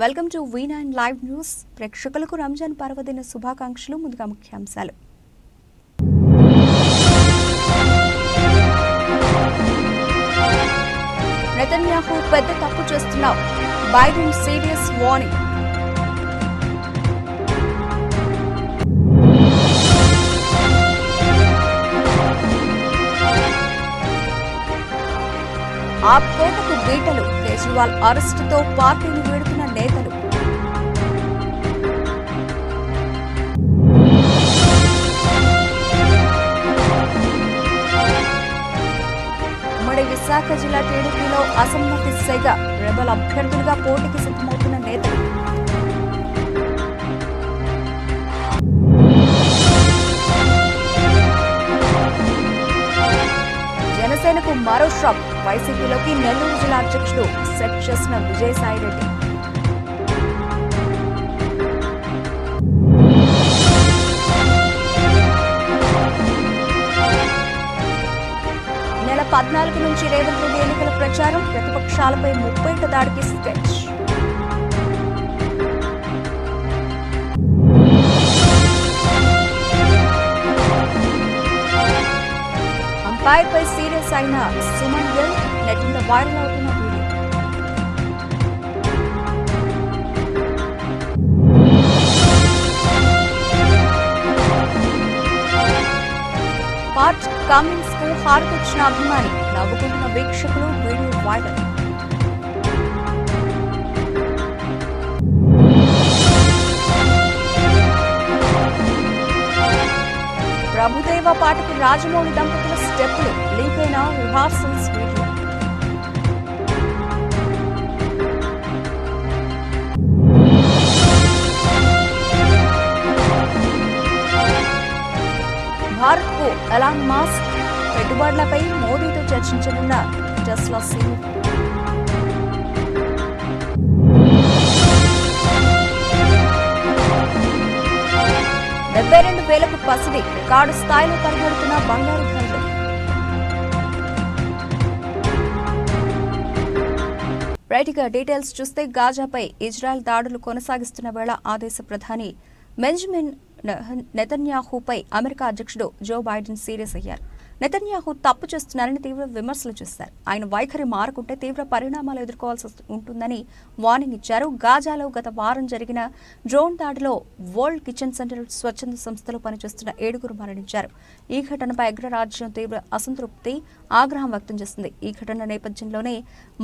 Welcome to V9 live news. ప్రేక్షకులకు రంజాన్ పర్వదిన శుభాకాంక్షలు. ముందుగా ముఖ్యాంశాలు. నెతన్యాహు పెద్ద తప్పు చేస్తున్నావు, బైడెన్ సీరియస్ వార్నింగ్. ఆ కోటకు బీటలు, కేజ్రీవాల్ అరెస్టుతో పార్టీని వీడుతున్న నేతలు. ఉమ్మడి విశాఖ జిల్లా టీడీపీలో అసమ్మతి సెగ, రెబల్ అభ్యర్థులుగా పోటీకి సిద్ధమవుతున్న నేతలు. జనసేనకు మరో షాక్, వైసీపీలోకి నెల్లూరు జిల్లా అధ్యక్షుడు సెట్ చేసిన విజయసాయిరెడ్డి. నెల 14 నుంచి రేవంత్ రెడ్డి ఎన్నికల ప్రచారం, ప్రతిపక్షాలపై 30 దాడికి స్కెచ్. అంపైర్పై సీరియస్ అయిన సుమన్ గిల్, నెట్టింట వైరల్ అవుతున్న వీడియో. పార్ట్ కమిన్స్ కు హారతిచ్చిన అభిమాని, నవ్వుకుంటున్న వీక్షకులు, వీడియో వైరల్. ప్రభుదేవ పాటకు రాజమౌళి దంపతుల స్టెప్పులు, లీక్ అయిన రిహార్సల్స్ వీడియో. భారత్ కు ఎలాన్ మస్క్ పెట్టుబడులపై మోదీతో చర్చించనున్న టెస్లా సీఈఓ. 72,000కు పసిడి, రికార్డు స్థాయిలో పరిగెడుతున్న బంగారు ధరలు. రైట్గా డీటెయిల్స్ చూస్తే, గాజాపై ఇజ్రాయెల్ దాడులు కొనసాగిస్తున్న వేళ ఆ దేశ ప్రధాని బెంజమిన్ నెతన్యాహుపై అమెరికా అధ్యక్షుడు జో బైడెన్ సీరియస్ అయ్యారు. నెతన్యాహు తప్పు చేస్తున్నారని తీవ్ర విమర్శలు చేశారు. ఆయన వైఖరి మారకుంటే తీవ్ర పరిణామాలు ఎదుర్కోవాల్సి ఉంటుందని వార్నింగ్ ఇచ్చారు. గాజాలో గత వారం జరిగిన డ్రోన్ దాడిలో వరల్డ్ కిచెన్ సెంటర్ స్వచ్ఛంద సంస్థలో పనిచేస్తున్న 7 మరణించారు. ఈ ఘటనపై అగ్రరాజ్యం తీవ్ర అసంతృప్తి, ఆగ్రహం వ్యక్తం చేసింది. ఈ ఘటన నేపథ్యంలోనే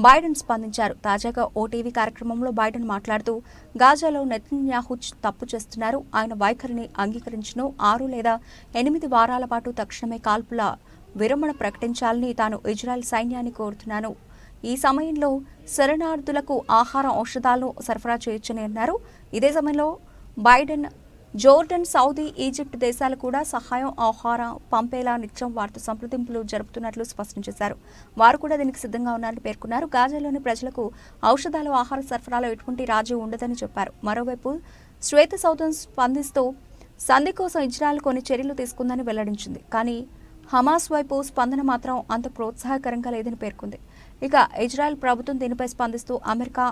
బైడెన్ స్పందించారు. తాజాగా ఓ టీవీ కార్యక్రమంలో బైడెన్ మాట్లాడుతూ, గాజాలో నెతన్యాహు తప్పు చేస్తున్నారు, ఆయన వైఖరిని అంగీకరించను, 6 లేదా 8 వారాల పాటు తక్షణమే కాల్పుల విరమణ ప్రకటించాలని తాను ఇజ్రాయెల్ సైన్యాన్ని కోరుతున్నాను. ఈ సమయంలో శరణార్థులకు ఆహారం, ఔషధాలను సరఫరా చేయొచ్చని అన్నారు. ఇదే సమయంలో బైడెన్ జోర్డన్, సౌదీ, ఈజిప్ట్ దేశాలు కూడా సహాయం, ఆహారం పంపేలా నిత్యం వారితో సంప్రదింపులు జరుపుతున్నట్లు స్పష్టం చేశారు. వారు కూడా దీనికి సిద్ధంగా ఉన్నారని పేర్కొన్నారు. గాజాలోని ప్రజలకు ఔషధాలు, ఆహార సరఫరాలో ఎటువంటి రాజీ ఉండదని చెప్పారు. మరోవైపు శ్వేత సౌధం స్పందిస్తూ సంధి కోసం ఇజ్రాయెల్ కొన్ని చర్యలు తీసుకుందని వెల్లడించింది. కానీ హమాస్ వైపు స్పందన మాత్రం అంత ప్రోత్సాహకరంగా లేదని పేర్కొంది. ఇక ఇజ్రాయెల్ ప్రభుత్వం దీనిపై స్పందిస్తూ అమెరికా,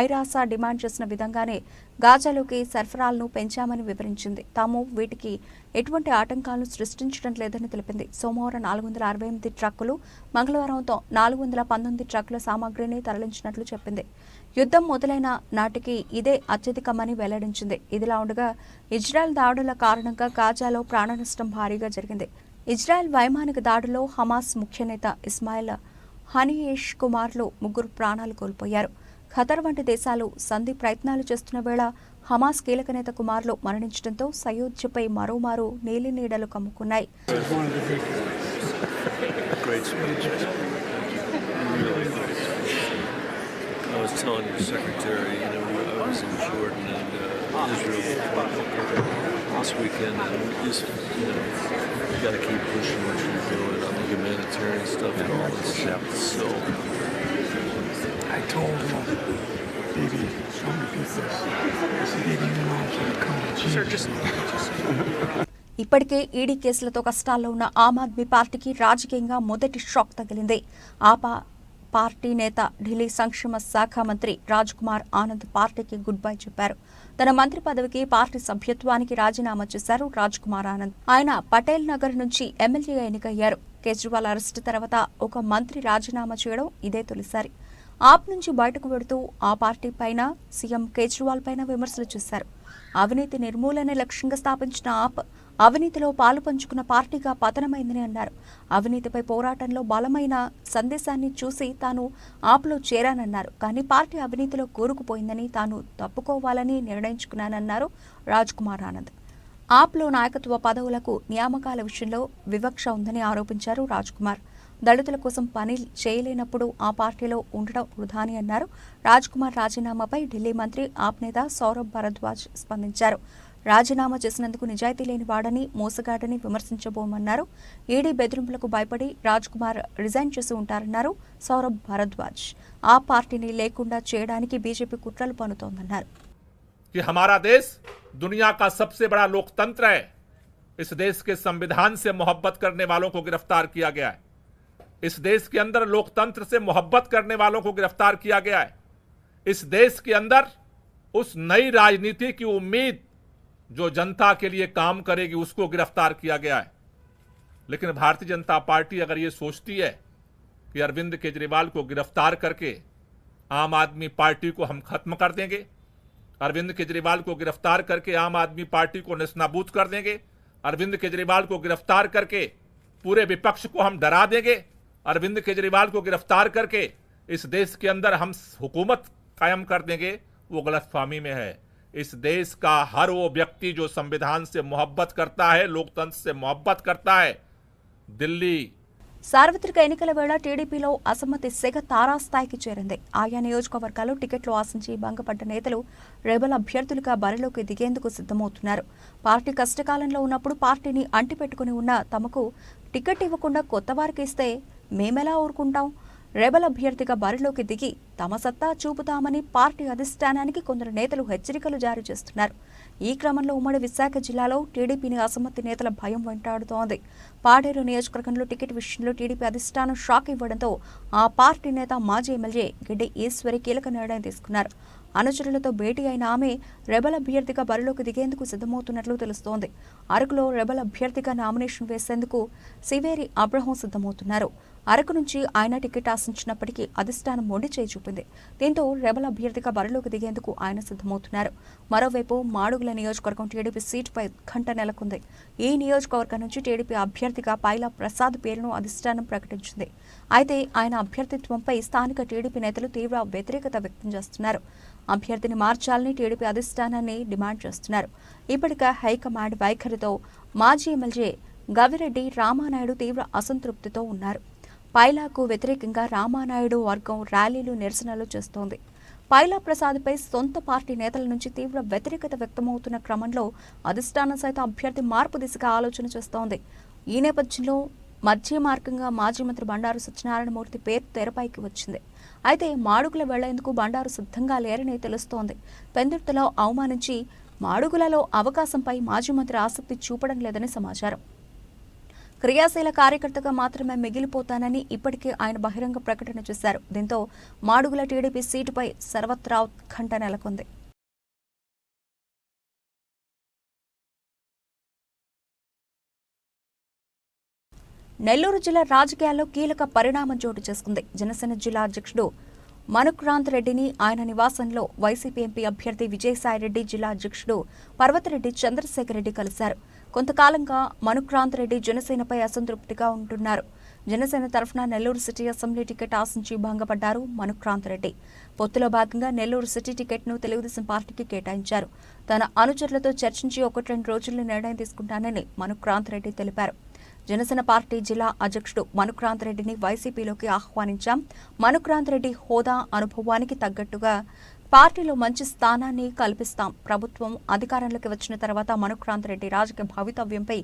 ఐరాసా డిమాండ్ చేసిన విధంగానే గాజాలోకి సరఫరాలను పెంచామని వివరించింది. తాము వీటికి ఎటువంటి ఆటంకాలను సృష్టించడం లేదని తెలిపింది. సోమవారం 468 ట్రక్కులు, మంగళవారం 419 ట్రక్కుల సామాగ్రిని తరలించినట్లు చెప్పింది. యుద్ధం మొదలైన నాటికి ఇదే అత్యధికమని వెల్లడించింది. ఇదిలా ఉండగా, ఇజ్రాయెల్ దాడుల కారణంగా గాజాలో ప్రాణ నష్టం భారీగా జరిగింది. ఇజ్రాయెల్ వైమానిక దాడిలో హమాస్ ముఖ్య నేత ఇస్మాయిల్ హనీయేష్ కుమార్లు 3 ప్రాణాలు కోల్పోయారు. ఖతర్ వంటి దేశాలు సంధి ప్రయత్నాలు చేస్తున్న వేళ హమాస్ కీలక నేత కుమార్లు మరణించడంతో సయోధ్యపై మరోమారు నీలి నీడలు కమ్ముకున్నాయి. This weekend, and just, you got to keep pushing what you're doing on the humanitarian stuff and all this stuff. So I told him, baby, show me pieces. She didn't even know I could come to Jesus. Sir, just ఇప్పటికే ED కేసులతో కష్టాల్లో ఉన్న ఆమ్ ఆద్మీ పార్టీకి రాజకీయంగా మొదటి shock తగిలింది. Party నేత ఢిల్లీ సంక్షేమ శాఖ మంత్రి రాజ్ కుమార్ ఆనంద్ పార్టీకి గుడ్ బై చెప్పారు. తన మంత్రి పదవికి పార్టీ సభ్యత్వానికి రాజీనామా చేశారు రాజ్ కుమార్ ఆనంద్. ఆయన పటేల్ నగర్ నుంచి ఎమ్మెల్యేగా ఎన్నికయ్యారు. కేజ్రీవాల్ అరెస్టు తర్వాత ఒక మంత్రి రాజీనామా చేయడం ఇదే తొలిసారి. ఆప్ నుంచి బయటకు వెడుతూ ఆ పార్టీ పైన సీఎం కేజ్రీవాల్ పైన విమర్శలు చేశారు. అవినీతి నిర్మూలన లక్ష్యంగా స్థాపించిన ఆప్ అవినీతిలో పాలు పంచుకున్న పార్టీగా పతనమైందని అన్నారు. అవినీతిపై పోరాటంలో బలమైన సందేశాన్ని చూసి తాను ఆప్లో చేరానన్నారు. కానీ పార్టీ అవినీతిలో కూరుకుపోయిందని తాను తప్పుకోవాలని నిర్ణయించుకున్నానన్నారు రాజ్ కుమార్ ఆనంద్. ఆప్లో నాయకత్వ పదవులకు నియామకాల విషయంలో వివక్ష ఉందని ఆరోపించారు రాజ్ కుమార్. దళితుల కోసం పని చేయలేనప్పుడు ఆ పార్టీలో ఉండడం వృధా అని అన్నారు. రాజ్ కుమార్ రాజీనామాపై ఢిల్లీ మంత్రి ఆప్ నేత సౌరభ్ భరద్వాజ్ స్పందించారు. రాజీనామా చేసినందుకు నిజాయితీ లేని వాడని, మోసగాడని విమర్శించబోమన్నారు. ఈడీ బెదిరింపులకు భయపడి రాజ్ కుమార్ రిజైన్ చేసి ఉంటారన్నారు సౌరభ్ భరద్వాజ్. ఆ పార్టీని లేకుండా చేయడానికి బీజేపీ కుట్రలు పన్నుతోందన్నారు. कि हमारा देश दुनिया का सबसे बड़ा लोकतंत्र है। इस देश के संविधान से मोहब्बत करने वालों को गिरफ्तार किया गया है। इस देश के अंदर लोकतंत्र से मोहब्बत करने वालों को गिरफ्तार किया गया है। इस देश के अंदर उस नई राजनीति की उम्मीद जो जनता के लिए काम करेगी उसको गिरफ्तार किया गया है। लेकिन भारतीय जनता पार्टी अगर ये सोचती है कि अरविंद केजरीवाल को गिरफ्तार करके आम आदमी पार्टी को हम खत्म कर देंगे, अरविंद केजरीवाल को गिरफ्तार करके आम आदमी पार्टी को नेस्तनाबूद कर देंगे, अरविंद केजरीवाल को गिरफ्तार करके पूरे विपक्ष को हम डरा देंगे, अरविंद केजरीवाल को गिरफ्तार करके इस देश के अंदर हम हुकूमत कायम कर देंगे, वो गलतफहमी में है। इस देश का हर वो व्यक्ति जो संविधान से मोहब्बत करता है, लोकतंत्र से मोहब्बत करता है, दिल्ली సార్వత్రిక ఎన్నికల వేళ టీడీపీలో అసమ్మతి సెగ తారాస్థాయికి చేరింది. ఆయా నియోజకవర్గాల్లో టికెట్లు ఆశించి భంగపడ్డ నేతలు రెబల్ అభ్యర్థులుగా బరిలోకి దిగేందుకు సిద్ధమవుతున్నారు. పార్టీ కష్టకాలంలో ఉన్నప్పుడు పార్టీని అంటిపెట్టుకుని ఉన్న తమకు టికెట్ ఇవ్వకుండా కొత్త వారికి ఇస్తే మేమెలా ఊరుకుంటాం? రెబల్ అభ్యర్థిగా బరిలోకి దిగి తమ సత్తా చూపుతామని పార్టీ అధిష్టానానికి కొందరు నేతలు హెచ్చరికలు జారీ చేస్తున్నారు. ఈ క్రమంలో ఉమ్మడి విశాఖ జిల్లాలో టీడీపీని అసమ్మతి నేతల భయం వెంటాడుతోంది. పాడేరు నియోజకవర్గంలో టికెట్ విషయంలో టీడీపీ అధిష్టానం షాక్ ఇవ్వడంతో ఆ పార్టీ నేత మాజీ ఎమ్మెల్యే గిడ్డి ఈశ్వరి కీలక నిర్ణయం తీసుకున్నారు. అనుచరులతో భేటీ అయిన ఆమె రెబల్ అభ్యర్థిగా బరిలోకి దిగేందుకు సిద్ధమవుతున్నట్లు తెలుస్తోంది. అరకులో రెబల్ అభ్యర్థిగా నామినేషన్ వేసేందుకు సివేరి అబ్రహం సిద్ధమవుతున్నారు. అరకు నుంచి ఆయన టికెట్ ఆశించినప్పటికీ అధిష్టానం మొండి చేయి చూపింది. దీంతో రెబల్ అభ్యర్థిగా బరిలోకి దిగేందుకు ఆయన సిద్ధమవుతున్నారు. మరోవైపు మాడుగుల నియోజకవర్గం టీడీపీ సీటుపై ఉత్కంఠ నెలకొంది. ఈ నియోజకవర్గం నుంచి టీడీపీ అభ్యర్థిగా పైలా ప్రసాద్ పేరును అధిష్టానం ప్రకటించింది. అయితే ఆయన అభ్యర్థిత్వంపై స్థానిక టీడీపీ నేతలు తీవ్ర వ్యతిరేకత వ్యక్తం చేస్తున్నారు. అభ్యర్థిని మార్చాలని టీడీపీ అధిష్టానాన్ని డిమాండ్ చేస్తున్నారు. ఇప్పటికే హైకమాండ్ వైఖరితో మాజీ ఎమ్మెల్యే గవిరెడ్డి రామానాయుడు తీవ్ర అసంతృప్తితో ఉన్నారు. పైలాకు వ్యతిరేకంగా రామానాయుడు వర్గం ర్యాలీలు, నిరసనలు చేస్తోంది. పైలా ప్రసాద్పై సొంత పార్టీ నేతల నుంచి తీవ్ర వ్యతిరేకత వ్యక్తమవుతున్న క్రమంలో అధిష్టానం సైతం అభ్యర్థి మార్పు దిశగా ఆలోచన చేస్తోంది. ఈ నేపథ్యంలో మధ్య మార్గంగా మాజీ మంత్రి బండారు సత్యనారాయణమూర్తి పేరు తెరపైకి వచ్చింది. అయితే మాడుగుల వెళ్లేందుకు బండారు సిద్ధంగా లేరని తెలుస్తోంది. పెందుర్తిలో అవమానించి మాడుగులలో అవకాశంపై మాజీ మంత్రి ఆసక్తి చూపడం లేదని సమాచారం. క్రియాశీల కార్యకర్తగా మాత్రమే మిగిలిపోతానని ఇప్పటికే ఆయన బహిరంగ ప్రకటన చేశారు. దీంతో మాడుగుల టీడీపీ సీటుపై సర్వత్రా ఉత్కంఠ నెలకొంది. నెల్లూరు జిల్లా రాజకీయాల్లో కీలక పరిణామం చోటు చేసుకుంది. జనసేన జిల్లా అధ్యక్షుడు మనుక్రాంత్ రెడ్డిని ఆయన నివాసంలో వైసీపీ ఎంపీ అభ్యర్థి విజయసాయిరెడ్డి, జిల్లా అధ్యక్షుడు పర్వతిరెడ్డి చంద్రశేఖర్ రెడ్డి కలిశారు. కొంతకాలంగా మనుక్రాంత్ రెడ్డి జనసేనపై అసంతృప్తిగా ఉంటున్నారు. జనసేన తరఫున నెల్లూరు సిటీ అసెంబ్లీ టికెట్ ఆశించి భంగపడ్డారు మనుక్రాంత్ రెడ్డి. పొత్తులో భాగంగా నెల్లూరు సిటీ టికెట్ను తెలుగుదేశం పార్టీకి కేటాయించారు. తన అనుచరులతో చర్చించి 1-2 రోజుల్లో నిర్ణయం తీసుకుంటానని మనుక్రాంత్ రెడ్డి తెలిపారు. జనసేన పార్టీ జిల్లా అధ్యక్షుడు మనుక్రాంత్ రెడ్డిని వైసీపీలోకి ఆహ్వానించాం. మనుక్రాంత్ రెడ్డి హోదా, అనుభవానికి తగ్గట్టుగా పార్టీలో మంచి స్థానాన్ని కల్పిస్తాం. ప్రభుత్వం అధికారంలోకి వచ్చిన తర్వాత మనుక్రాంత్ రెడ్డి రాజకీయ భవితవ్యంపై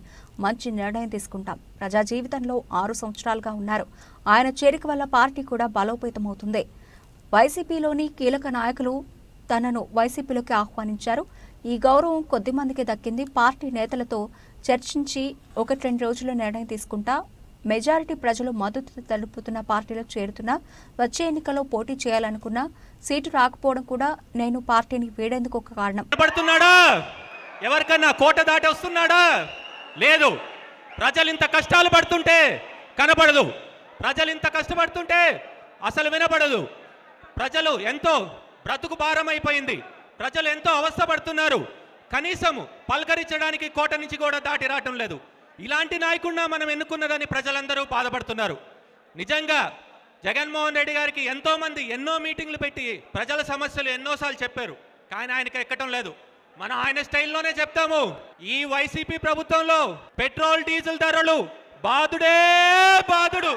మంచి నిర్ణయం తీసుకుంటాం. ప్రజా జీవితంలో 6 సంవత్సరాలుగా ఉన్నారు. ఆయన చేరిక వల్ల పార్టీ కూడా బలోపేతమవుతుంది. వైసీపీలోని కీలక నాయకులు తనను వైసీపీలోకి ఆహ్వానించారు. ఈ గౌరవం కొద్దిమందికి దక్కింది. పార్టీ నేతలతో చర్చించి 1-2 రోజుల్లో నిర్ణయం తీసుకుంటా. మెజారిటీ ప్రజలు మద్దతు తెలుపుతున్న పార్టీలో చేరుతున్నా వచ్చే ఎన్నికల్లో పోటీ చేయాలనుకున్నా సీటు రాకపోవడం కూడా నేను పార్టీని వీడేందుకు ఒక కారణం. పడుతున్నాడా? ఎవరికన్నా కోట దాటి వస్తున్నాడా? లేదు. ప్రజలు ఇంత కష్టాలు పడుతుంటే కనపడదు, ప్రజలు ఇంత కష్టపడుతుంటే అసలు వినపడదు. ప్రజలు ఎంతో బ్రతుకు భారం అయిపోయింది, ప్రజలు ఎంతో అవస్థ పడుతున్నారు. కనీసం పలకరించడానికి కోట నుంచి కూడా దాటి రావటం లేదు. ఇలాంటి నాయకుడిని మనం ఎన్నుకున్నదని ప్రజలందరూ బాధపడుతున్నారు. నిజంగా జగన్మోహన్ రెడ్డి గారికి ఎంతో మంది ఎన్నో మీటింగ్లు పెట్టి ప్రజల సమస్యలు ఎన్నోసార్లు చెప్పారు, కానీ ఆయనకి ఎక్కటం లేదు. మనం ఆయన స్టైల్లోనే చెప్తాము. ఈ వైసీపీ ప్రభుత్వంలో పెట్రోల్ డీజిల్ ధరలు బాదుడే బాదుడు,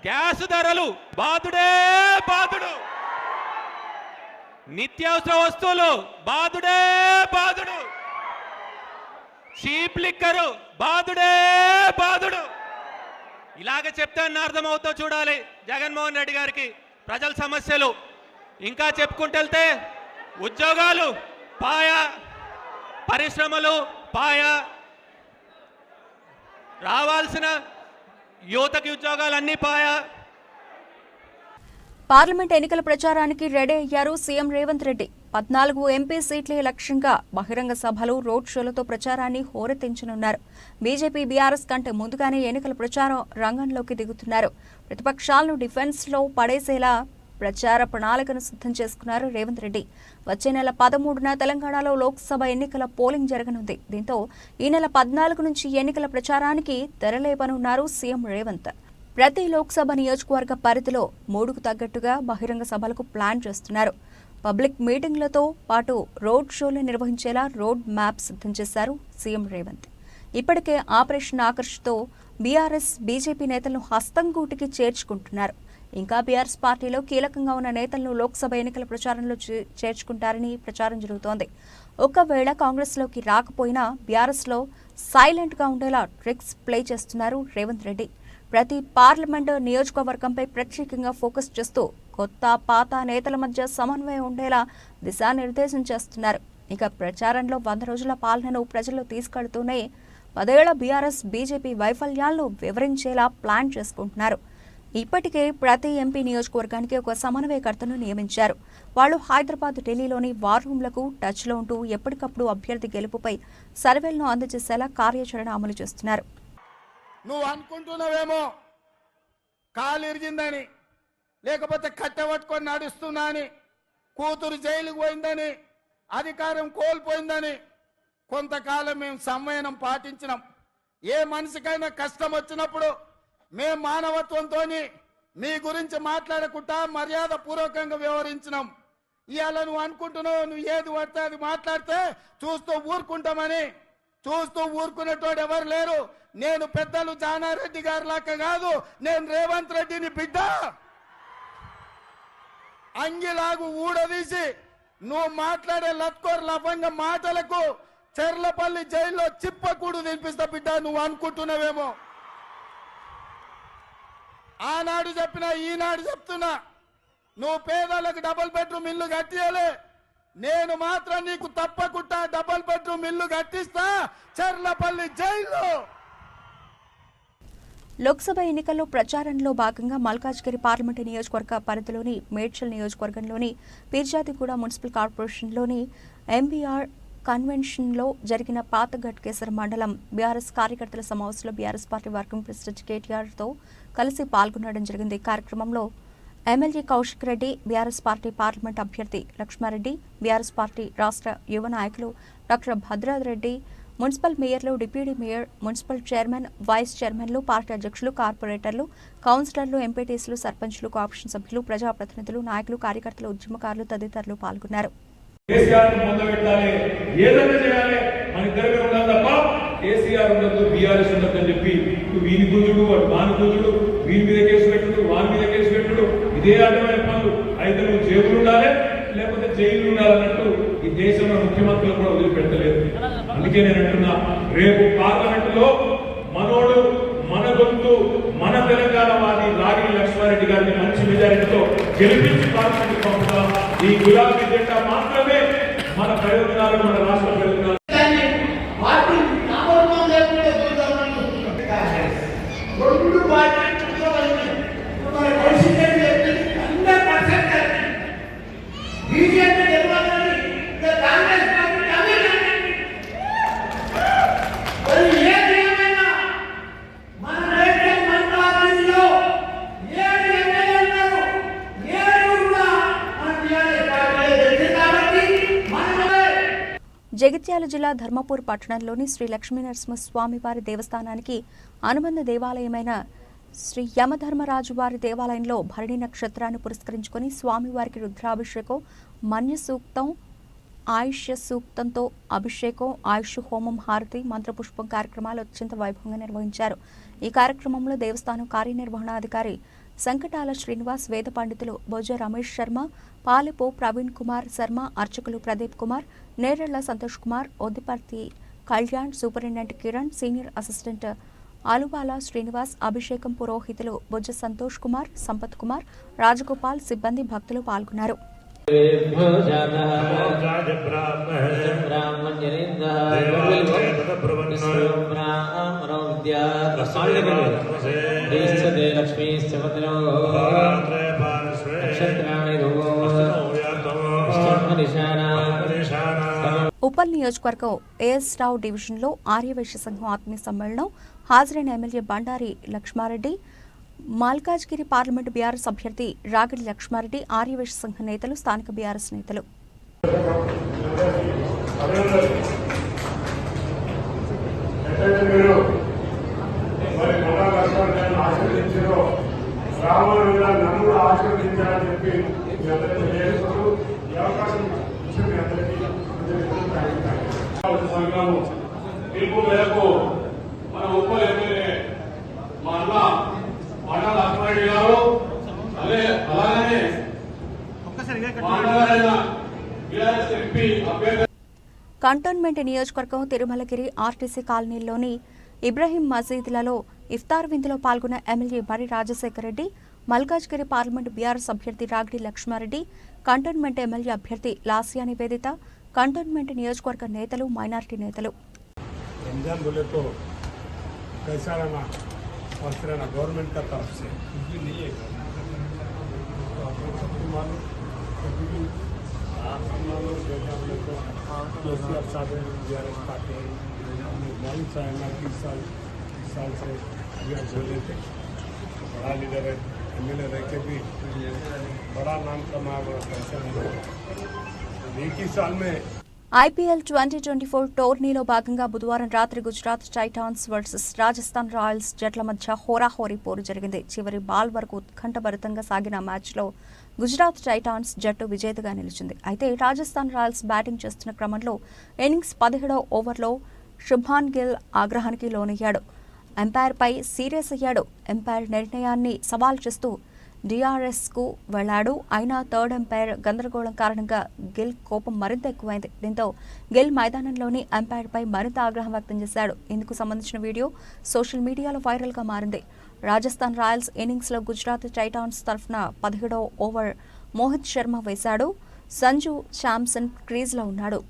గ్యాస్ ధరలు బాదుడే బాదుడు, నిత్యావసర వస్తువులు బాదుడే బాదుడు, చీప్ లిక్కరు బాదుడే బాదుడు. ఇలాగ చెప్తే అర్థమవుతో చూడాలి జగన్మోహన్ రెడ్డి గారికి ప్రజల సమస్యలు. ఇంకా చెప్పుకుంటూ వెళ్తే ఉద్యోగాలు పాయా, పరిశ్రమలు పాయా, రావాల్సిన యువతకి ఉద్యోగాలన్నీ పాయా. పార్లమెంట్ ఎన్నికల ప్రచారానికి రెడీ అయ్యారు సీఎం రేవంత్ రెడ్డి. 14 ఎంపీ సీట్లే లక్ష్యంగా బహిరంగ సభలు, రోడ్ షోలతో ప్రచారాన్ని హోరెత్తించనున్నారు. బీజేపీ, బీఆర్ఎస్ కంటే ముందుగానే ఎన్నికల ప్రచారం రంగంలోకి దిగుతున్నారు. ప్రతిపక్షాలను డిఫెన్స్లో పడేసేలా ప్రచార ప్రణాళికను సిద్ధం చేసుకున్నారు రేవంత్ రెడ్డి. వచ్చే నెల 13న తెలంగాణలో లోక్సభ ఎన్నికల పోలింగ్ జరగనుంది. దీంతో ఈ నెల 14 నుంచి ఎన్నికల ప్రచారానికి తెరలేపనున్నారు సీఎం రేవంత్. ప్రతి లోక్సభ నియోజకవర్గ పరిధిలో 3కు తగ్గట్టుగా బహిరంగ సభలకు ప్లాన్ చేస్తున్నారు. పబ్లిక్ మీటింగ్లతో పాటు రోడ్ షోలు నిర్వహించేలా రోడ్ మ్యాప్ సిద్ధం చేశారు సీఎం రేవంత్. ఇప్పటికే ఆపరేషన్ ఆకర్ష్తో బీఆర్ఎస్, బీజేపీ నేతలను హస్తంగూటికి చేర్చుకుంటున్నారు. ఇంకా బీఆర్ఎస్ పార్టీలో కీలకంగా ఉన్న నేతలను లోక్సభ ఎన్నికల ప్రచారంలో చేర్చుకుంటారని ప్రచారం జరుగుతోంది. ఒకవేళ కాంగ్రెస్లోకి రాకపోయినా బీఆర్ఎస్లో సైలెంట్గా ఉండేలా ట్రిక్స్ ప్లే చేస్తున్నారు రేవంత్ రెడ్డి. ప్రతి పార్లమెంటు నియోజకవర్గంపై ప్రత్యేకంగా ఫోకస్ చేస్తూ కొత్త, పాత నేతల మధ్య సమన్వయం ఉండేలా దిశానిర్దేశం చేస్తున్నారు. ఇక ప్రచారంలో 100 రోజుల పాలనను ప్రజల్లో తీసుకెళ్తూనే 10 ఏళ్ల బీఆర్ఎస్, బీజేపీ వైఫల్యాలను వివరించేలా ప్లాన్ చేసుకుంటున్నారు. ఇప్పటికే ప్రతి ఎంపీ నియోజకవర్గానికి ఒక సమన్వయకర్తను నియమించారు. వాళ్ళు హైదరాబాద్, ఢిల్లీలోని వార్ రూమ్లకు టచ్లో ఉంటూ ఎప్పటికప్పుడు అభ్యర్థి గెలుపుపై సర్వేలను అందజేసేలా కార్యాచరణ అమలు చేస్తున్నారు. నువ్వు అనుకుంటున్నావేమో కాలు ఇరిగిందని, లేకపోతే కట్టెపట్టుకొని నడుస్తున్నా అని, కూతురు జైలుకు పోయిందని, అధికారం కోల్పోయిందని కొంతకాలం మేము సంయమనం పాటించినాం. ఏ మనిషికైనా కష్టం వచ్చినప్పుడు మేము మానవత్వంతో మీ గురించి మాట్లాడకుండా మర్యాద పూర్వకంగా వ్యవహరించినాం. ఇవాళ నువ్వు అనుకుంటున్నావు నువ్వు ఏది పడితే అది మాట్లాడితే చూస్తూ ఊరుకుంటామని. చూస్తూ ఊరుకునేటోడు ఎవరు లేరు. నేను పెద్దలు జానారెడ్డి గారి లాగా కాదు, నేను రేవంత్ రెడ్డిని బిడ్డ. అంగిలాగు ఊడదీసి నువ్వు మాట్లాడే లత్కోర్ లఫంగ మాటలకు చెర్లపల్లి జైల్లో చిప్పకూడు తినిపిస్తా బిడ్డ. నువ్వు అనుకుంటున్నావేమో. ఆనాడు చెప్పినా ఈనాడు చెప్తున్నా, నువ్వు పేదలకు డబుల్ బెడ్రూమ్ ఇల్లు కట్టియలే, నేను మాత్రం నీకు తప్పకుండా డబుల్ బెడ్రూమ్ ఇల్లు కట్టిస్తా చెర్లపల్లి జైల్లో. లోక్సభ ఎన్నికల్లో ప్రచారంలో భాగంగా మల్కాజ్గిరి పార్లమెంటు నియోజకవర్గ పరిధిలోని మేడ్చల్ నియోజకవర్గంలోని పీర్జాదిగూడ మున్సిపల్ కార్పొరేషన్లోని ఎంబీఆర్ కన్వెన్షన్లో జరిగిన పాత ఘట్కేసర్ మండలం బీఆర్ఎస్ కార్యకర్తల సమావేశంలో బీఆర్ఎస్ పార్టీ వర్కింగ్ ప్రెసిడెంట్ కేటీఆర్తో కలిసి పాల్గొనడం జరిగింది. కార్యక్రమంలో MLA Kaushik Reddy, BRS party parliament అభ్యర్థి లక్ష్మారెడ్డి, బీఆర్ఎస్ పార్టీ రాష్ట్ర యువ నాయకులు డాక్టర్ భద్రారెడ్డి, మున్సిపల్ మేయర్లు, deputy mayor, municipal chairman, vice చైర్మన్లు, పార్టీ అధ్యక్షులు, కార్పొరేటర్లు, కౌన్సిలర్లు, ఎంపీటీసీలు, సర్పంచ్లు, కోఆపరేషన్ సభ్యులు, ప్రజాప్రతినిధులు, నాయకులు, కార్యకర్తలు, ఉద్యమకారులు తదితరులు పాల్గొన్నారు. కేసీఆర్ మొదలుపెట్టాలి, ఏదైనా చేయాలి, మన ఇద్దరిగా ఉండాలి తప్ప కేసీఆర్ ఉండదు, బీఆర్ఎస్ ఉండదు అని చెప్పి వీని గుంజుడు, వాడు వాని గుంజుడు, వీని మీద కేసు పెట్టుడు, వాని మీద కేసు పెట్టుడు, ఇదే అర్థమైన పనులు. అయితే నువ్వు జేబులు ఉండాలి, లేకపోతే జైలు ఉండాలన్నట్టు ఈ దేశంలో ముఖ్యమంత్రులు కూడా వదిలిపెట్టలేదు. అందుకే నేను అంటున్నా, రేపు పార్లమెంటులో మనోడు, మన గొంతు, మన తెలంగాణ వాది రాగిణి లక్ష్మారెడ్డి గారిని మంచి మెజారిటీతో గెలిపించి పార్లమెంట్ పంపుతాం. ఈ గులాబీ జెండా మాత్రమే మన ప్రయోజనాలు, మన రాష్ట్ర ప్రయోజనాలు. జగిత్యాల జిల్లా ధర్మపూర్ పట్టణంలోని శ్రీ లక్ష్మీనరసింహస్వామి వారి దేవస్థానానికి అనుబంధ దేవాలయమైన శ్రీ యమధర్మరాజు వారి దేవాలయంలో భరణి నక్షత్రాన్ని పురస్కరించుకుని స్వామివారికి రుద్రాభిషేకం, మన్య సూక్తం, ఆయుష్య సూక్తంతో అభిషేకం, ఆయుష్ హోమం, హారతి, మంత్రపుష్పం కార్యక్రమాలు అత్యంత వైభవంగా నిర్వహించారు. ఈ కార్యక్రమంలో దేవస్థానం కార్యనిర్వహణాధికారి సంకటాల శ్రీనివాస్, వేద పండితులు బొజ్జ రమేష్ శర్మ, పాలెపో ప్రవీణ్ కుమార్ శర్మ, అర్చకులు Pradeep Kumar, Nerella Santosh Kumar, Oddiparthi Kalyan, superintendent Kiran, senior assistant Aluvala Srinivas, అభిషేకం పురోహితులు బొజ్జ సంతోష్ కుమార్, సంపత్ కుమార్, రాజగోపాల్, సిబ్బంది, భక్తులు పాల్గొన్నారు. ఉప్పల్ నియోజకవర్గం ఏఎస్ రావు డివిజన్లో ఆర్యవైశ్య సంఘం ఆత్మీయ సమ్మేళనం హాజరైన MLA Bandari Laxma Reddy, Malkajgiri parliament BRS అభ్యర్థి రాగిడి లక్ష్మారెడ్డి, ఆర్యవైశ్య సంఘ నేతలు, స్థానిక బీఆర్ఎస్ నేతలు. పిలుపు మేరకు మన ఉప్పల్ ఎమ్మెల్యే మా అన్న బండా లక్ష్మారెడ్డి గారు అలాగే బీఆర్ఎస్ ఎంపీ అభ్యర్థి కంటోన్మెంట్ నియోజకవర్గం తిరుమలగిరి ఆర్టీసీ కాలనీలోని ఇబ్రహీం మసీదులలో ఇఫ్తార్ విందులో పాల్గొన్న ఎమ్మెల్యే బరి రాజశేఖర రెడ్డి, మల్కాజ్గిరి పార్లమెంటు బీఆర్ఎస్ అభ్యర్థి రాగిడి లక్ష్మారెడ్డి, కంటోన్మెంట్ ఎమ్మెల్యే అభ్యర్థి లాసియా నివేదిత, కంటోన్మెంట్ నియోజకవర్గ నేతలు, మైనారిటీ నేతలు. रमजान बोले तो कैसा रहना और फिर ना गवर्नमेंट का तरफ से कुछ भी नहीं है। तो आप लोग सबको मालूम कभी भी हम लोग देखा बोले तो केसीआर साहब बीआरएस पार्टी मालूम चाहेगा कि इस साल से बीआर बोले थे बड़ा लीडर है, एमएलए रह के भी बड़ा नाम कमा कैसा नहीं। एक ही साल में ఐపీఎల్ 2024 టోర్నీలో భాగంగా బుధవారం రాత్రి Gujarat Titans versus Rajasthan Royals జట్ల మధ్య హోరాహోరీ పోరు జరిగింది. చివరి బాల్ వరకు ఉత్కంఠభరితంగా సాగిన మ్యాచ్లో గుజరాత్ టైటాన్స్ జట్టు విజేతగా నిలిచింది. అయితే రాజస్థాన్ రాయల్స్ బ్యాటింగ్ చేస్తున్న క్రమంలో ఇన్నింగ్స్ 17వ ఓవర్లో శుభ్మాన్ గిల్ ఆగ్రహానికి లోనయ్యాడు. ఎంపైర్పై సీరియస్ అయ్యాడు. ఎంపైర్ నిర్ణయాన్ని సవాల్ చేస్తూ డిఆర్ఎస్కు వెళ్లాడు. అయినా థర్డ్ ఎంపైర్ గందరగోళం కారణంగా గిల్ కోపం మరింత ఎక్కువైంది. దీంతో గిల్ మైదానంలోని ఎంపైర్పై మరింత ఆగ్రహం వ్యక్తం చేశాడు. ఇందుకు సంబంధించిన వీడియో సోషల్ మీడియాలో వైరల్గా మారింది. రాజస్థాన్ రాయల్స్ ఇన్నింగ్స్లో గుజరాత్ టైటాన్స్ తరఫున 17వ ఓవర్ మోహిత్ శర్మ వేశాడు. సంజు శాంసన్ క్రీజ్లో ఉన్నాడు.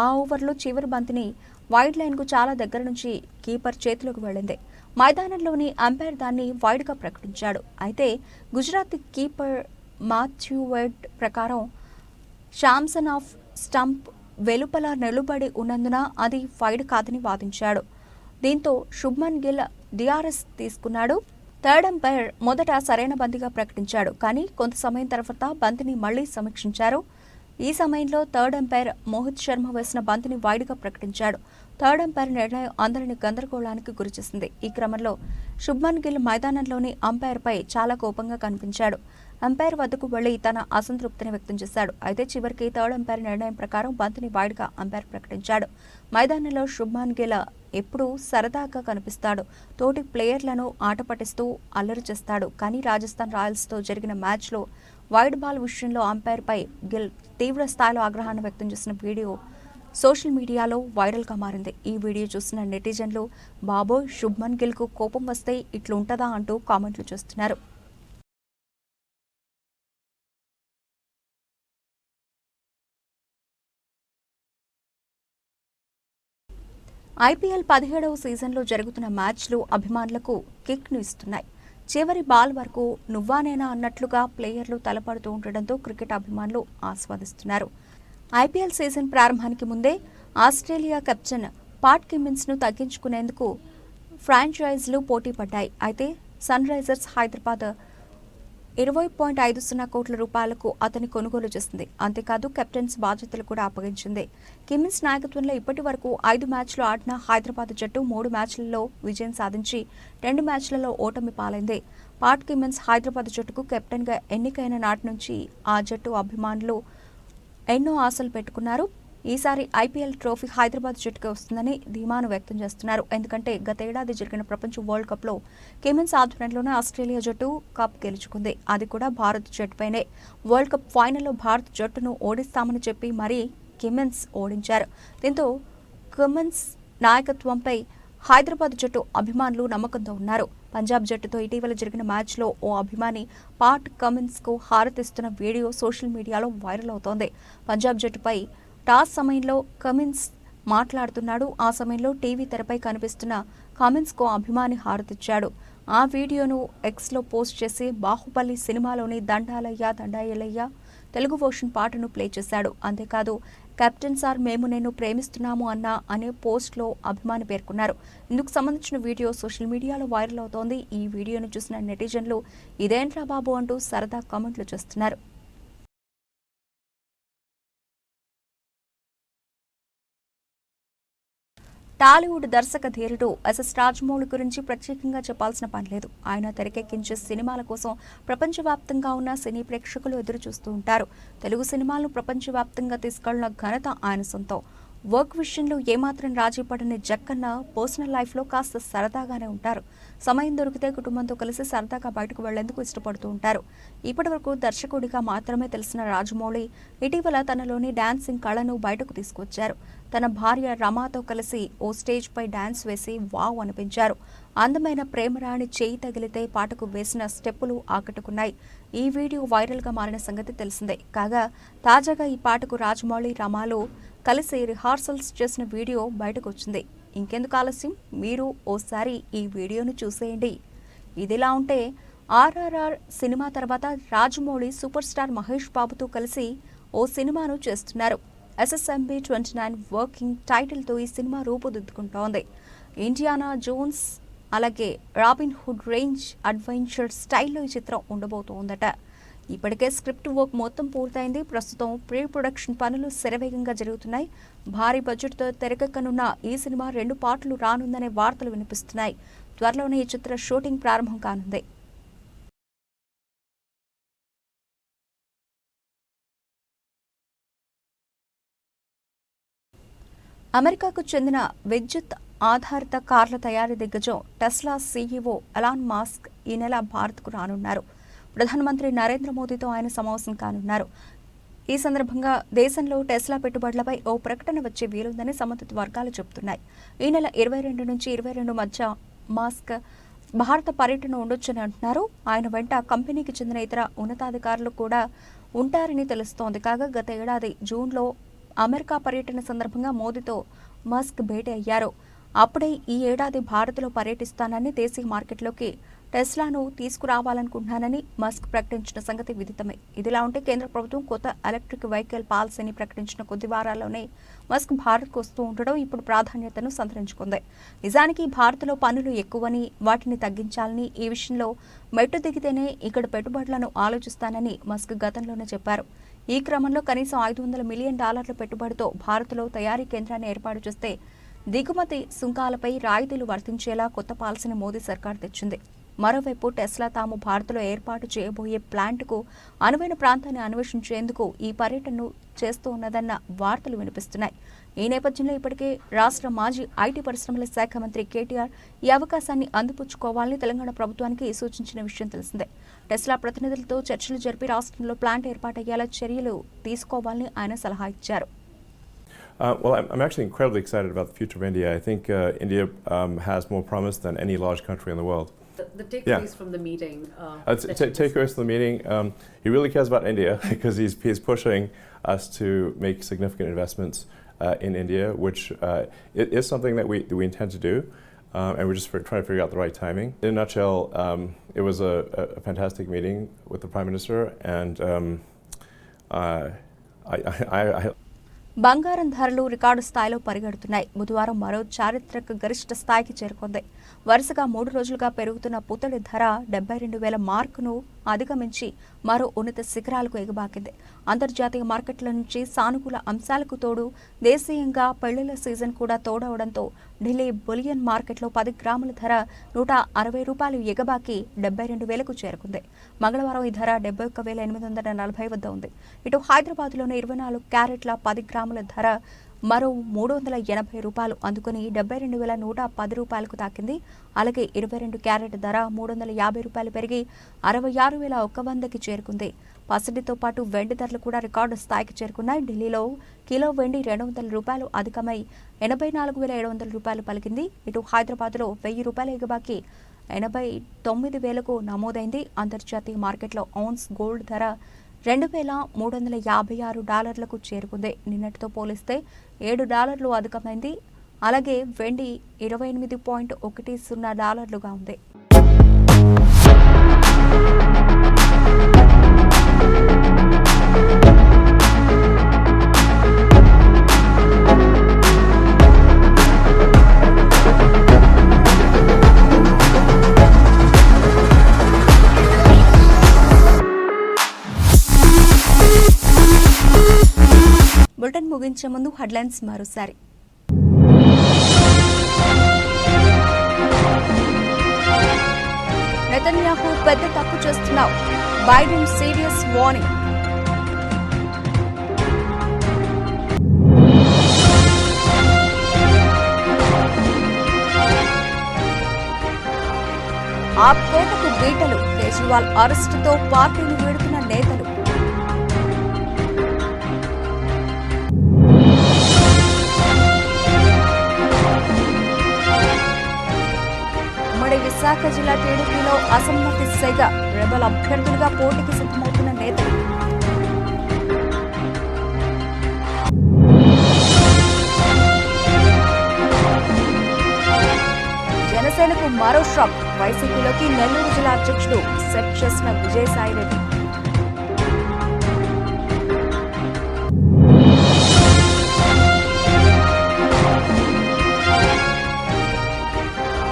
ఆ ఓవర్లో చివరి బంతిని వైడ్ లైన్కు చాలా దగ్గర నుంచి కీపర్ చేతిలోకి వెళ్లింది. మైదానంలోని అంపైర్ దాన్ని వైడ్గా ప్రకటించాడు. అయితే గుజరాత్ కీపర్ మాథ్యూ వెడ్ ప్రకారం శాంసన్ ఆఫ్ స్టంప్ వెలుపల నిలబడి ఉన్నందున అది వైడ్ కాదని వాదించాడు. దీంతో శుభ్మన్ గిల్ డిఆర్ఎస్ తీసుకున్నాడు. థర్డ్ అంపైర్ మొదట సరైన బంతిగా ప్రకటించాడు. కానీ కొంత సమయం తర్వాత బంతిని మళ్లీ సమీక్షించారు. ఈ సమయంలో థర్డ్ అంపైర్ మోహిత్ శర్మ వేసిన బంతిని వైడ్గా ప్రకటించాడు. థర్డ్ అంపైర్ నిర్ణయం అందరినీ గందరగోళానికి గురిచేసింది. ఈ క్రమంలో శుభ్మన్ గిల్ మైదానంలోని అంపైర్పై చాలా కోపంగా కనిపించాడు. అంపైర్ వద్దకు వెళ్లి తన అసంతృప్తిని వ్యక్తం చేశాడు. అయితే చివరికి థర్డ్ అంపైర్ నిర్ణయం ప్రకారం బంతిని వైడ్గా అంపైర్ ప్రకటించాడు. మైదానంలో శుభ్మన్ గిల్ ఎప్పుడూ సరదాగా కనిపిస్తాడు. తోటి ప్లేయర్లను ఆట పట్టిస్తూ అల్లరి చేస్తాడు. కానీ రాజస్థాన్ రాయల్స్తో జరిగిన మ్యాచ్లో వైడ్ బాల్ విషయంలో అంపైర్పై గిల్ తీవ్ర స్థాయిలో ఆగ్రహాన్ని వ్యక్తం చేసిన వీడియో సోషల్ మీడియాలో వైరల్గా మారింది. ఈ వీడియో చూసిన నెటిజన్లు బాబోయ్ శుభ్మన్ గిల్కు కోపం వస్తే ఇట్లుంటదా అంటూ కామెంట్లు చేస్తున్నారు. ఐపీఎల్ 17వ సీజన్లో జరుగుతున్న మ్యాచ్లు అభిమానులకు కిక్ను ఇస్తున్నాయి. చివరి బాల్ వరకు నువ్వానేనా అన్నట్లుగా ప్లేయర్లు తలపడుతూ ఉండడంతో క్రికెట్ అభిమానులు ఆస్వాదిస్తున్నారు. ఐపీఎల్ సీజన్ ప్రారంభానికి ముందే ఆస్ట్రేలియా కెప్టెన్ పాట్ కిమ్మిన్స్ను తగ్గించుకునేందుకు ఫ్రాంచైజీలు పోటీ పడ్డాయి. అయితే సన్ రైజర్స్ హైదరాబాద్ 20.50 కోట్ల రూపాయలకు అతని కొనుగోలు చేసింది. అంతేకాదు కెప్టెన్స్ బాధ్యతలు కూడా అప్పగించింది. కిమ్మిన్స్ నాయకత్వంలో ఇప్పటి వరకు 5 మ్యాచ్లు ఆడిన హైదరాబాద్ జట్టు 3 మ్యాచ్లలో విజయం సాధించి 2 మ్యాచ్లలో ఓటమి పాలైంది. పాట్ కిమ్మిన్స్ హైదరాబాద్ జట్టుకు కెప్టెన్గా ఎన్నికైన నాటి నుంచి ఆ జట్టు అభిమానులు ఎన్నో ఆశలు పెట్టుకున్నారు. ఈసారి ఐపీఎల్ ట్రోఫీ హైదరాబాద్ జట్టుకే వస్తుందని ధీమాను వ్యక్తం చేస్తున్నారు. ఎందుకంటే గతేడాది జరిగిన ప్రపంచ వరల్డ్ కప్లో కిమ్మిన్స్ ఆధ్వర్యంలోనే ఆస్ట్రేలియా జట్టు కప్ గెలుచుకుంది. అది కూడా భారత్ జట్టుపైనే. వరల్డ్ కప్ ఫైనల్లో భారత్ జట్టును ఓడిస్తామని చెప్పి మరీ కిమ్మిన్స్ ఓడించారు. దీంతో కిమ్మిన్స్ నాయకత్వంపై హైదరాబాద్ జట్టు అభిమానులు నమ్మకంతో ఉన్నారు. పంజాబ్ జట్టుతో ఇటీవల జరిగిన మ్యాచ్లో ఓ అభిమాని పాట్ కమిన్స్కు హారతిస్తున్న వీడియో సోషల్ మీడియాలో వైరల్ అవుతోంది. పంజాబ్ జట్టుపై టాస్ సమయంలో కమిన్స్ మాట్లాడుతున్నాడు. ఆ సమయంలో టీవీ తెరపై కనిపిస్తున్న కమిన్స్కు అభిమాని హారతిచ్చాడు. ఆ వీడియోను ఎక్స్లో పోస్ట్ చేసి బాహుబలి సినిమాలోని దండాలయ్య దండాయలయ్య తెలుగు వర్షన్ పాటను ప్లే చేశాడు. అంతేకాదు కెప్టెన్ సార్ మేము నేను ప్రేమిస్తున్నాము అనే పోస్ట్లో అభిమాని పేర్కొన్నారు. ఇందుకు సంబంధించిన వీడియో సోషల్ మీడియాలో వైరల్ అవుతోంది. ఈ వీడియోను చూసిన నెటిజన్లు ఇదేంట్రా బాబు అంటూ సరదా కామెంట్లు చేస్తున్నారు. టాలీవుడ్ దర్శక ధీరుడు ఎస్ఎస్ రాజమౌళి గురించి ప్రత్యేకంగా చెప్పాల్సిన పనిలేదు. ఆయన తెరకెక్కించే సినిమాల కోసం ప్రపంచవ్యాప్తంగా ఉన్న సినీ ప్రేక్షకులు ఎదురు చూస్తూ ఉంటారు. తెలుగు సినిమాలను ప్రపంచవ్యాప్తంగా తీసుకెళ్లిన ఘనత ఆయన సొంతం. వర్క్ విషయంలో ఏమాత్రం రాజీ పడని జక్కన్న పర్సనల్ లైఫ్లో కాస్త సరదాగానే ఉంటారు. సమయం దొరికితే కుటుంబంతో కలిసి సరదాగా బయటకు వెళ్లేందుకు ఇష్టపడుతూ ఉంటారు. ఇప్పటివరకు దర్శకుడిగా మాత్రమే తెలిసిన రాజమౌళి ఇటీవల తనలోని డాన్సింగ్ కళను బయటకు తీసుకొచ్చారు. తన భార్య రమాతో కలిసి ఓ స్టేజ్పై డాన్స్ వేసి వావ్ అనిపించారు. అందమైన ప్రేమరాణి చేయి తగిలితే పాటకు వేసిన స్టెప్పులు ఆకట్టుకున్నాయి. ఈ వీడియో వైరల్గా మారిన సంగతి తెలిసిందే. కాగా తాజాగా ఈ పాటకు రాజమౌళి రమాలు కలిసి రిహార్సల్స్ చేసిన వీడియో బయటకు వచ్చింది. ఇంకెందుకు ఆలస్యం, మీరు ఓసారి ఈ వీడియోను చూసేయండి. ఇదిలా ఉంటే RRR సినిమా తర్వాత రాజమౌళి సూపర్ స్టార్ మహేష్ బాబుతో కలిసి ఓ సినిమాను చేస్తున్నారు. SSMB 29 వర్కింగ్ టైటిల్తో ఈ సినిమా రూపుదిద్దుకుంటోంది. ఇండియానా జోన్స్ అలాగే రాబిన్ హుడ్ రేంజ్ అడ్వెంచర్ స్టైల్లో ఈ చిత్రం ఉండబోతోందట. ఇప్పటికే స్క్రిప్ట్ వర్క్ మొత్తం పూర్తయింది. ప్రస్తుతం ప్రీ ప్రొడక్షన్ పనులు శరవేగంగా జరుగుతున్నాయి. భారీ బడ్జెట్తో తెరకెక్కనున్న ఈ సినిమా 2 పార్ట్లు రానుందనే వార్తలు వినిపిస్తున్నాయి. త్వరలోనే ఈ చిత్ర షూటింగ్ ప్రారంభం కానుంది. అమెరికాకు చెందిన విద్యుత్ ఆధారిత కార్ల తయారీ దిగ్గజం టెస్లా CEO ఎలాన్ మస్క్ ఈ నెల భారత్కు రానున్నారు. ప్రధానమంత్రి నరేంద్ర మోదీతో ఆయన సమావేశం కానున్నారు. ఈ సందర్భంగా దేశంలో టెస్లా పెట్టుబడులపై ఓ ప్రకటన వచ్చే వీలుందని సంబంధిత వర్గాలు చెబుతున్నాయి. ఈ నెల 22 నుంచి 22 మధ్య మస్క్ భారత పర్యటన ఉండొచ్చని అంటున్నారు. ఆయన వెంట కంపెనీకి చెందిన ఇతర ఉన్నతాధికారులు కూడా ఉంటారని తెలుస్తోంది. కాగా గత ఏడాది జూన్లో అమెరికా పర్యటన సందర్భంగా మోదీతో మస్క్ భేటీ అయ్యారు. అప్పుడే ఈ ఏడాది భారత్లో పర్యటిస్తానని, దేశీయ మార్కెట్లోకి టెస్లాను తీసుకురావాలనుకుంటున్నానని మస్క్ ప్రకటించిన సంగతి విదితమే. ఇదిలా ఉంటే కేంద్ర ప్రభుత్వం కొత్త ఎలక్ట్రిక్ వెహికల్ పాలసీని ప్రకటించిన కొద్ది వారాల్లోనే మస్క్ భారత్కు వస్తూ ఉండడం ఇప్పుడు ప్రాధాన్యతను సంతరించుకుంది. నిజానికి భారత్లో పన్నులు ఎక్కువని, వాటిని తగ్గించాలని, ఈ విషయంలో మెట్టు దిగితేనే ఇక్కడ పెట్టుబడులను ఆలోచిస్తానని మస్క్ గతంలోనే చెప్పారు. ఈ క్రమంలో కనీసం $500 మిలియన్ పెట్టుబడితో భారత్లో తయారీ కేంద్రాన్ని ఏర్పాటు చేస్తే దిగుమతి సుంకాలపై రాయితీలు వర్తించేలా కొత్త పాలసీని మోదీ సర్కార్ తెచ్చింది. మరోవైపు టెస్లా తాము భారత్లో ఏర్పాటు చేయబోయే ప్లాంట్కు అనువైన ప్రాంతాన్ని అన్వేషించేందుకు ఈ పర్యటనను చేస్తూ ఉన్నదన్న వార్తలు వినిపిస్తున్నాయి. ఈ నేపథ్యంలో ఇప్పటికే రాష్ట్ర మాజీ ఐటీ పరిశ్రమల శాఖ మంత్రి కేటీఆర్ ఈ అవకాశాన్ని అందిపుచ్చుకోవాలని తెలంగాణ ప్రభుత్వానికి సూచించిన విషయం తెలిసిందే. టెస్లా ప్రతినిధులతో చర్చలు జరిపి రాష్ట్రంలో ప్లాంట్ ఏర్పాటయ్యేలా చర్యలు తీసుకోవాలని ఆయన సలహా ఇచ్చారు. Well, I'm actually incredibly excited about the future of India. I think India has more promise than any large country in the world. The takeaways from the meeting. Takeaways from the meeting. He really cares about India because he's pushing us to make significant investments in India, which it is something that we intend to do, and we're just trying to figure out the right timing. In a nutshell, it was a fantastic meeting with the Prime Minister, and I బంగారం ధరలు record స్థాయిలో పరిగెడుతున్నాయి. బుధవారం మరో చారిత్రక గరిష్ట స్థాయికి చేరుకుంది. వరుసగా 3 రోజులుగా పెరుగుతున్న పుత్తడి ధర 72,000 మార్కును అధిగమించి మరో ఉన్నత శిఖరాలకు ఎగబాకింది. అంతర్జాతీయ మార్కెట్ల నుంచి సానుకూల అంశాలకు తోడు దేశీయంగా పెళ్లిళ్ల సీజన్ కూడా తోడవడంతో ఢిల్లీ బులియన్ మార్కెట్లో 10 గ్రాముల ధర ₹160 ఎగబాకి 72,000కు చేరుకుంది. మంగళవారం ఈ ధర 71,840 వద్ద ఉంది. ఇటు హైదరాబాద్లోని 24 క్యారెట్ల 10 గ్రాముల ధర మరో ₹380 అందుకుని ₹72,110కు తాకింది. అలాగే 22 క్యారెట్ ధర ₹350 పెరిగి 66,100కి చేరుకుంది. పసిడితో పాటు వెండి ధరలు కూడా రికార్డు స్థాయికి చేరుకున్నాయి. ఢిల్లీలో కిలో వెండి ₹200 అధికమై ₹84,700 పలికింది. ఇటు హైదరాబాద్లో ₹1,000 ఎగబాకి 89,000కు నమోదైంది. అంతర్జాతీయ మార్కెట్లో ఔన్స్ గోల్డ్ ధర $2,356కు చేరుకుంది. నిన్నటితో పోలిస్తే $7 అధికమైంది. అలాగే వెండి $28.10గా ఉంది. బులెటిన్ ముగించే ముందు హెడ్లైన్స్ మరోసారి. నెతన్యాహు పెద్ద తప్పు చేస్తున్నావు, బైడెన్ సీరియస్ వార్నింగ్. ఆప్ కోటకు బీటలు, కేజ్రీవాల్ అరెస్టుతో పార్టీని వీడుతున్న నేతలు. విశాఖ జిల్లా టీడీపీలో అసమ్మతి సెగ, రెబల్ అభ్యర్థులుగా పోటీకి సిద్ధమవుతున్న నేతలు. జనసేనకు మరో షాక్, వైసీపీలోకి నెల్లూరు జిల్లా అధ్యక్షుడు సెట్ చేసిన విజయసాయిరెడ్డి.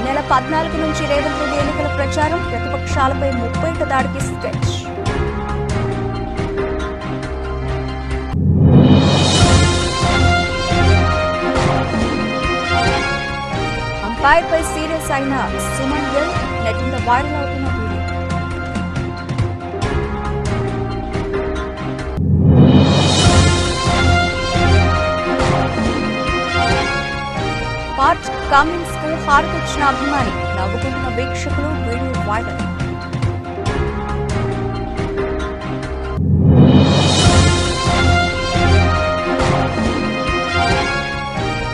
నెల 14 నుంచి రేవంత్ రెడ్డి ఎన్నికల ప్రచారం, ప్రతిపక్షాలపై 30 దాడికి స్కెచ్. అంపైర్పై సీరియస్ అయిన సుమన్ గిల్, నెట్టింట వైరల్ అవుతున్న వీడియో. పార్ట్ కమిన్స్ కు హారతిచ్చిన అభిమాని, నవ్వుకుంటున్న వీక్షకులు, వీడియో వైరల్.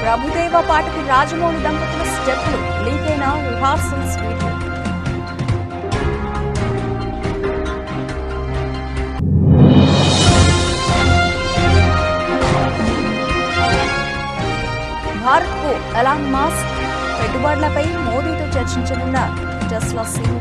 ప్రభుదేవ పాటకు రాజమౌళి దంపతుల స్టెప్పులు, లీక్ అయిన రిహార్సల్స్ వీడియో. భారత్ కు ఎలాన్ మస్క్, పెట్టుబడులపై మోదీతో చర్చించనున్న టెస్లా సీఈఓ.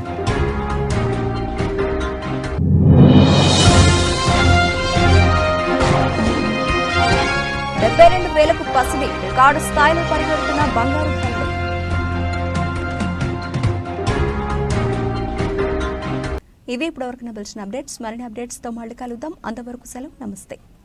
$72,000కు పసిడి, రికార్డు స్థాయిలో పరిగెడుతున్న బంగారు ధరలు. ఇవి ఇప్పటివరకు నిలిచిన అప్డేట్స్. మరిన్ని అప్డేట్స్తో మళ్ళీ కలుద్దాం. అంతవరకు సెలవు, నమస్తే.